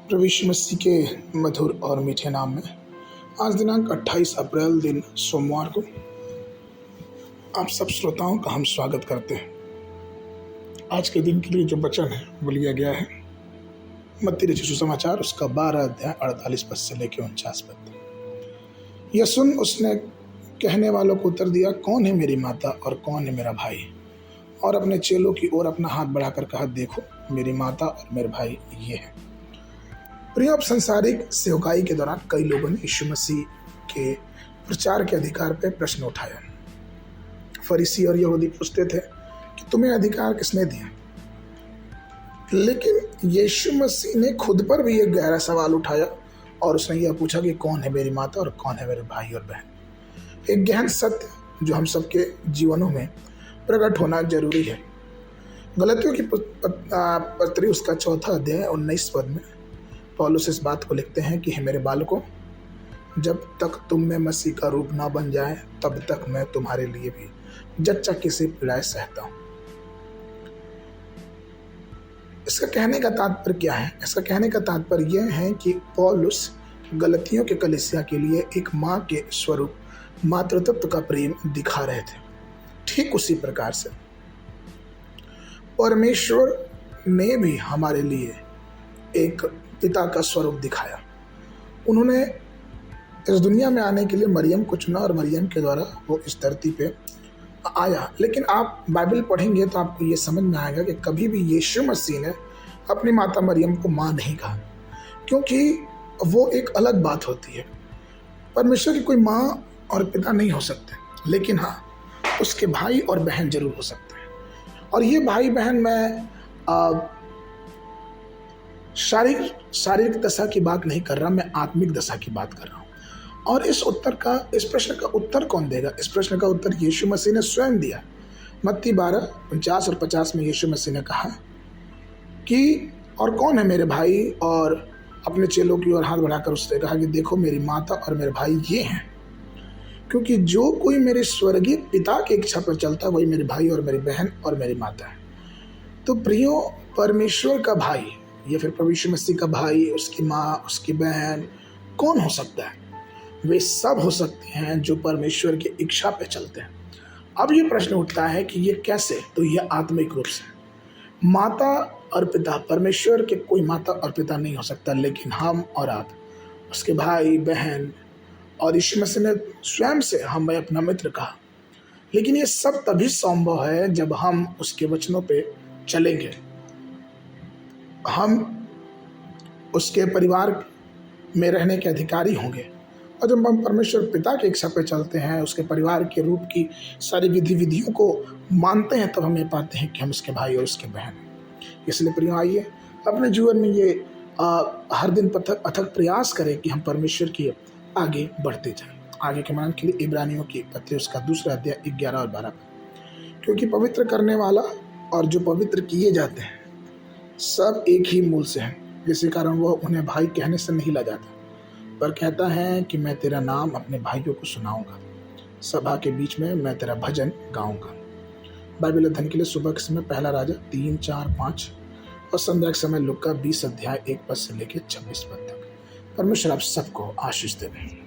प्रभु यीशु मसीह के मधुर और मीठे नाम में आज दिनांक 28 अप्रैल दिन सोमवार को आप सब श्रोताओं का हम स्वागत करते हैं। आज के दिन के लिए जो वचन है वो लिया गया है मत्ती रचित सुसमाचार उसका 12 अध्याय 48 पद से लेकर 49 पद। यह सुन उसने कहने वालों को उत्तर दिया, कौन है मेरी माता और कौन है मेरा भाई? और अपने चेलों की ओर अपना हाथ बढ़ाकर कहा, देखो मेरी माता और मेरे भाई ये हैं। प्रिय, अब सांसारिक सेवकाई के दौरान कई लोगों ने यीशु मसीह के प्रचार के अधिकार पर प्रश्न उठाया। फरीसी और यहूदी पूछते थे कि तुम्हें अधिकार किसने दिया? लेकिन यीशु मसीह ने खुद पर भी एक गहरा सवाल उठाया और उसने यह पूछा कि कौन है मेरी माता और कौन है मेरे भाई और बहन। एक गहन सत्य जो हम सबके जीवनों में प्रकट होना जरूरी है। गलतियों की पत्री उसका 4 अध्याय 19 पद में पौलुस इस बात को लिखते हैं कि हे मेरे बालकों, जब तक तुम में मसीह का रूप ना बन जाए तब तक मैं तुम्हारे लिए भी जच्चा से पीड़ाएं सहता हूं। इसका कहने का तात्पर्य क्या है? इसका कहने का तात्पर्य यह है कि पौलुस गलतियों के कलीसिया के लिए एक माँ के स्वरूप मातृत्व का प्रेम दिखा रहे थे। ठीक उसी प्रकार से परमेश्वर ने भी हमारे लिए एक पिता का स्वरूप दिखाया। उन्होंने इस दुनिया में आने के लिए मरियम को चुना और मरियम के द्वारा वो इस धरती पे आया। लेकिन आप बाइबल पढ़ेंगे तो आपको ये समझ में आएगा कि कभी भी यीशु मसीह ने अपनी माता मरियम को माँ नहीं कहा, क्योंकि वो एक अलग बात होती है। परमेश्वर की कोई माँ और पिता नहीं हो सकते, लेकिन हाँ उसके भाई और बहन जरूर हो सकते हैं। और ये भाई बहन मैं शारीरिक दशा की बात नहीं कर रहा, मैं आत्मिक दशा की बात कर रहा हूँ। और इस प्रश्न का उत्तर कौन देगा? इस प्रश्न का उत्तर यीशु मसीह ने स्वयं दिया। मत्ती 12 49 और 50 में यीशु मसीह ने कहा कि और कौन है मेरे भाई, और अपने चेलों की ओर हाथ बढ़ाकर उसने कहा कि देखो मेरी माता और मेरे भाई ये हैं। क्योंकि जो कोई मेरे स्वर्गीय पिता की इच्छा पर चलता वही मेरे भाई और मेरी बहन और मेरी माता है। तो प्रियो, परमेश्वर का भाई या फिर प्रभु यीशु मसीह का भाई, उसकी माँ, उसकी बहन कौन हो सकता है? वे सब हो सकते हैं जो परमेश्वर की इच्छा पे चलते हैं। अब ये प्रश्न उठता है कि ये कैसे? तो ये आत्मिक रूप से माता और पिता, परमेश्वर के कोई माता और पिता नहीं हो सकता, लेकिन हम और आप उसके भाई बहन, और यीशु मसीह ने स्वयं से हमें अपना मित्र कहा। लेकिन ये सब तभी संभव है जब हम उसके वचनों पे चलेंगे, हम उसके परिवार में रहने के अधिकारी होंगे। और जब हम परमेश्वर पिता की इच्छा पे चलते हैं, उसके परिवार के रूप की सारी विधियों को मानते हैं, तब हम ये पाते हैं कि हम उसके भाई और उसके बहन हैं। इसलिए प्रियो, आइए अपने जीवन में ये हर दिन अथक प्रयास करें कि हम परमेश्वर की आगे बढ़ते जाएं। आगे के मान के लिए इब्रानियों की पत्री उसका 2 अध्याय 11 और 12 क्योंकि पवित्र करने वाला और जो पवित्र किए जाते हैं सब एक ही मूल से हैं, जिसके कारण वह उन्हें भाई कहने से नहीं लजाता, पर कहता है कि मैं तेरा नाम अपने भाइयों को सुनाऊंगा, सभा के बीच में मैं तेरा भजन गाऊंगा। बाइबल अध्ययन के लिए सुबह के समय 1 राजा 3, 4, 5 और संध्या के समय लुका 20 अध्याय 1 पद से लेकर 26 पद तक। परमेश्वर आप सबको आशीष देवे।